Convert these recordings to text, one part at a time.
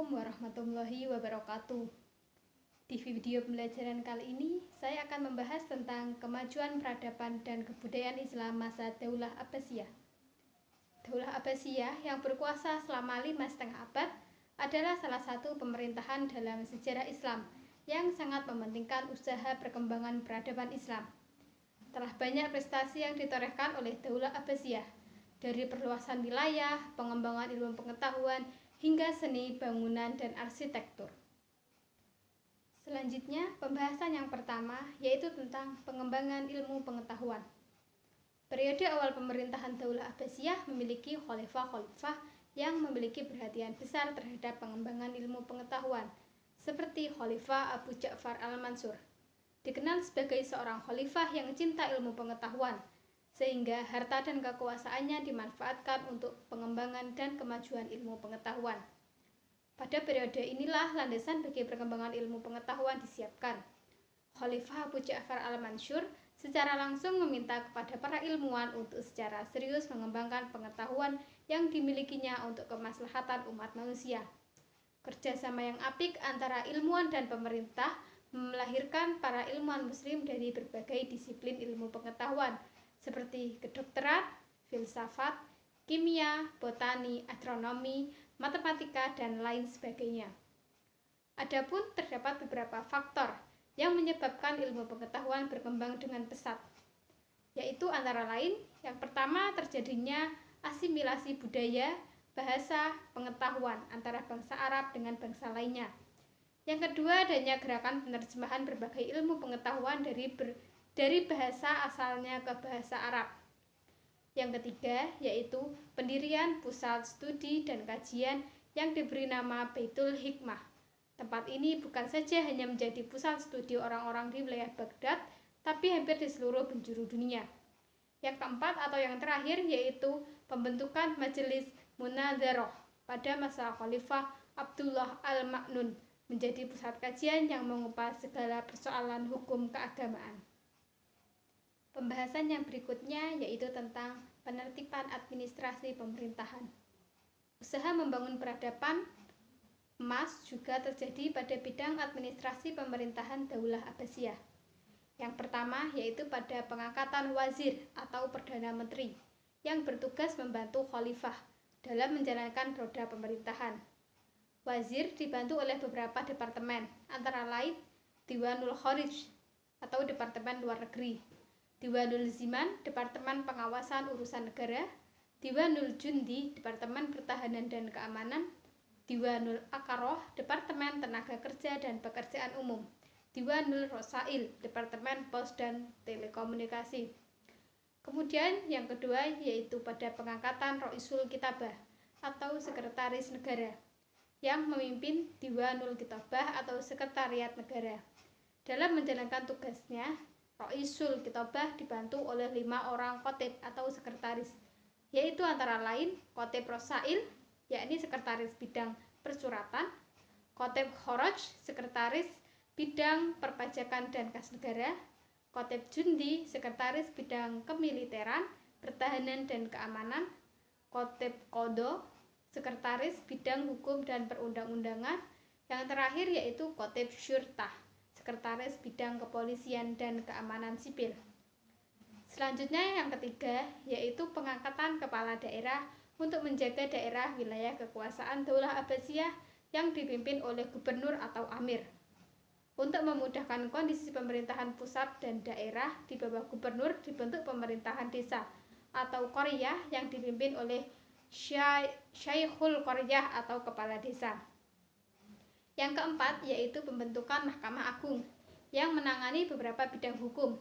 Assalamualaikum warahmatullahi wabarakatuh. Di video pembelajaran kali ini, saya akan membahas tentang kemajuan peradaban dan kebudayaan Islam masa Daulah Abbasiyah. Daulah Abbasiyah yang berkuasa selama 5,5 abad adalah salah satu pemerintahan dalam sejarah Islam yang sangat mementingkan usaha perkembangan peradaban Islam. Telah banyak prestasi yang ditorehkan oleh Daulah Abbasiyah, dari perluasan wilayah, pengembangan ilmu pengetahuan, hingga seni bangunan dan arsitektur. Selanjutnya, pembahasan yang pertama yaitu tentang pengembangan ilmu pengetahuan. Periode awal pemerintahan Daulah Abbasiyah memiliki khalifah-khalifah yang memiliki perhatian besar terhadap pengembangan ilmu pengetahuan, seperti Khalifah Abu Ja'far al-Mansur. Dikenal sebagai seorang khalifah yang cinta ilmu pengetahuan, sehingga harta dan kekuasaannya dimanfaatkan untuk pengembangan dan kemajuan ilmu pengetahuan. Pada periode inilah landasan bagi perkembangan ilmu pengetahuan disiapkan. Khalifah Abu Ja'far al-Mansur secara langsung meminta kepada para ilmuwan untuk secara serius mengembangkan pengetahuan yang dimilikinya untuk kemaslahatan umat manusia. Kerjasama yang apik antara ilmuwan dan pemerintah melahirkan para ilmuwan muslim dari berbagai disiplin ilmu pengetahuan, seperti kedokteran, filsafat, kimia, botani, astronomi, matematika, dan lain sebagainya. Adapun terdapat beberapa faktor yang menyebabkan ilmu pengetahuan berkembang dengan pesat, yaitu antara lain, yang pertama terjadinya asimilasi budaya, bahasa, pengetahuan antara bangsa Arab dengan bangsa lainnya. Yang kedua, adanya gerakan penerjemahan berbagai ilmu pengetahuan dari bahasa asalnya ke bahasa Arab. Yang ketiga, yaitu pendirian pusat studi dan kajian yang diberi nama Baitul Hikmah. Tempat ini bukan saja hanya menjadi pusat studi orang-orang di wilayah Baghdad, tapi hampir di seluruh penjuru dunia. Yang keempat atau yang terakhir yaitu pembentukan Majelis Munadzaroh pada masa Khalifah Abdullah al-Ma'mun menjadi pusat kajian yang mengupas segala persoalan hukum keagamaan. Pembahasan yang berikutnya yaitu tentang penertiban administrasi pemerintahan. Usaha membangun peradaban emas juga terjadi pada bidang administrasi pemerintahan Daulah Abbasiyah. Yang pertama yaitu pada pengangkatan wazir atau perdana menteri yang bertugas membantu khalifah dalam menjalankan roda pemerintahan. Wazir dibantu oleh beberapa departemen, antara lain Diwanul Kharij atau Departemen Luar Negeri, Diwanul Ziman, Departemen Pengawasan Urusan Negara, Diwanul Jundi, Departemen Pertahanan dan Keamanan, Diwanul Akaroh, Departemen Tenaga Kerja dan Pekerjaan Umum, Diwanul Rosail, Departemen Pos dan Telekomunikasi. Kemudian yang kedua yaitu pada pengangkatan Roisul Kitabah atau Sekretaris Negara yang memimpin Diwanul Kitabah atau Sekretariat Negara. Dalam menjalankan tugasnya, Roisul Kitabah dibantu oleh 5 orang khatib atau sekretaris, yaitu antara lain Khatib Rosail, yakni sekretaris bidang persuratan, Khatib Kharaj, sekretaris bidang perpajakan dan kas negara, Khatib Jundi, sekretaris bidang kemiliteran, pertahanan dan keamanan, Khatib Qadha, sekretaris bidang hukum dan perundang-undangan, yang terakhir yaitu Khatib Syurtah, sekretaris bidang kepolisian dan keamanan sipil. Selanjutnya yang ketiga yaitu pengangkatan kepala daerah untuk menjaga daerah wilayah kekuasaan Daulah Abbasiyah yang dipimpin oleh gubernur atau amir. Untuk memudahkan kondisi pemerintahan pusat dan daerah di bawah gubernur dibentuk pemerintahan desa atau qaryah yang dipimpin oleh Syaikhul Qaryah atau kepala desa. Yang keempat yaitu pembentukan Mahkamah Agung yang menangani beberapa bidang hukum,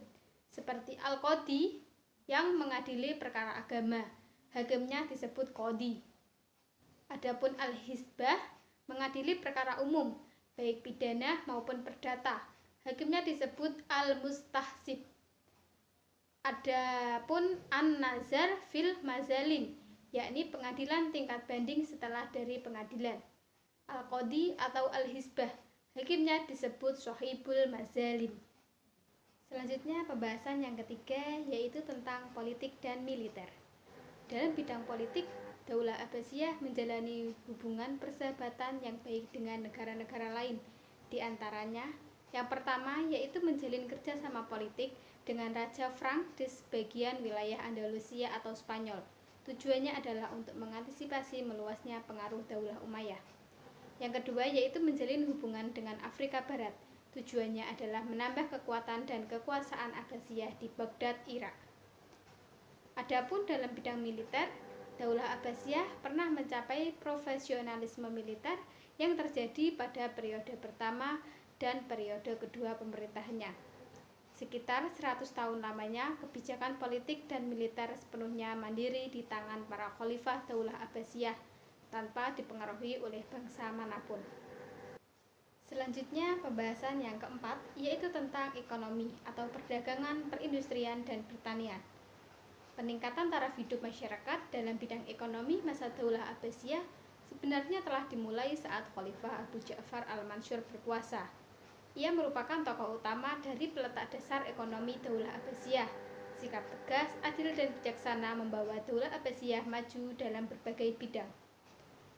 seperti Al-Qadi yang mengadili perkara agama, hakimnya disebut Qadi. Adapun Al-Hizbah mengadili perkara umum, baik pidana maupun perdata, hakimnya disebut Al-Mustahsib. Adapun An-Nazar fil Mazalim, yakni pengadilan tingkat banding setelah dari pengadilan. Al-Qadi atau Al-Hizbah, hakimnya disebut Sohibul Mazalim. Selanjutnya pembahasan yang ketiga yaitu tentang politik dan militer. Dalam bidang politik, Daulah Abbasiyah menjalani hubungan persahabatan yang baik dengan negara-negara lain. Di antaranya, yang pertama yaitu menjalin kerjasama politik dengan Raja Frank di sebagian wilayah Andalusia atau Spanyol. Tujuannya adalah untuk mengantisipasi meluasnya pengaruh Daulah Umayyah. Yang kedua yaitu menjalin hubungan dengan Afrika Barat. Tujuannya adalah menambah kekuatan dan kekuasaan Abbasiyah di Baghdad, Irak. Adapun dalam bidang militer, Daulah Abbasiyah pernah mencapai profesionalisme militer yang terjadi pada periode pertama dan periode kedua pemerintahannya. Sekitar 100 tahun lamanya, kebijakan politik dan militer sepenuhnya mandiri di tangan para khalifah Daulah Abbasiyah tanpa dipengaruhi oleh bangsa manapun. Selanjutnya, pembahasan yang keempat yaitu tentang ekonomi atau perdagangan, perindustrian, dan pertanian. Peningkatan taraf hidup masyarakat dalam bidang ekonomi masa Daulah Abbasiyah sebenarnya telah dimulai saat Khalifah Abu Ja'far al-Mansur berkuasa. Ia merupakan tokoh utama dari peletak dasar ekonomi Daulah Abbasiyah. Sikap tegas, adil, dan bijaksana membawa Daulah Abbasiyah maju dalam berbagai bidang.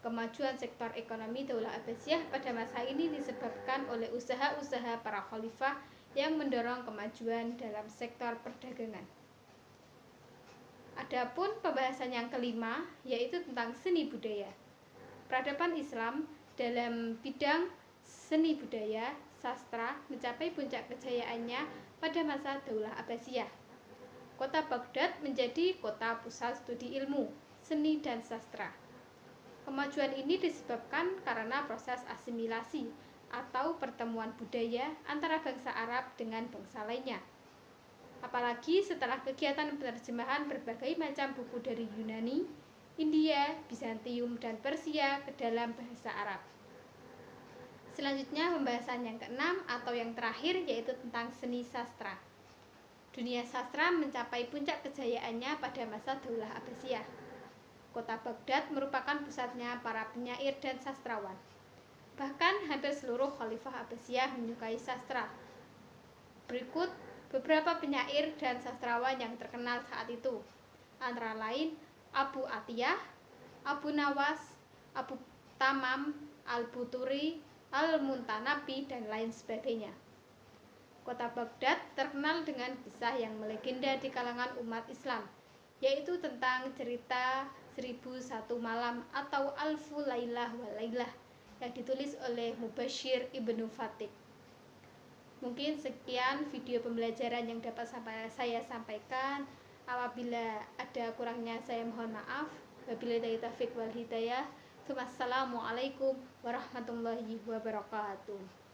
Kemajuan sektor ekonomi Daulah Abbasiyah pada masa ini disebabkan oleh usaha-usaha para khalifah yang mendorong kemajuan dalam sektor perdagangan. Adapun pembahasan yang kelima yaitu tentang seni budaya. Peradaban Islam dalam bidang seni budaya, sastra mencapai puncak kejayaannya pada masa Daulah Abbasiyah. Kota Baghdad menjadi kota pusat studi ilmu, seni, dan sastra. Kemajuan ini disebabkan karena proses asimilasi atau pertemuan budaya antara bangsa Arab dengan bangsa lainnya. Apalagi setelah kegiatan penerjemahan berbagai macam buku dari Yunani, India, Bizantium, dan Persia ke dalam bahasa Arab. Selanjutnya pembahasan yang keenam atau yang terakhir yaitu tentang seni sastra. Dunia sastra mencapai puncak kejayaannya pada masa Daulah Abbasiyah. Kota Baghdad merupakan pusatnya para penyair dan sastrawan. Bahkan hampir seluruh Khalifah Abbasiyah menyukai sastra. Berikut beberapa penyair dan sastrawan yang terkenal saat itu, antara lain Abu Atiyah, Abu Nawas, Abu Tamam, Al-Buturi, Al-Muntanabi, dan lain sebagainya. Kota Baghdad terkenal dengan kisah yang melegenda di kalangan umat Islam, yaitu tentang cerita 1001 malam atau Alfu Lailah wa Lailah yang ditulis oleh Mubashir Ibnu Fatih. Mungkin sekian video pembelajaran yang dapat saya sampaikan. Apabila ada kurangnya saya mohon maaf. Wabillahi taufiq wal hidayah. Wassalamualaikum warahmatullahi wabarakatuh.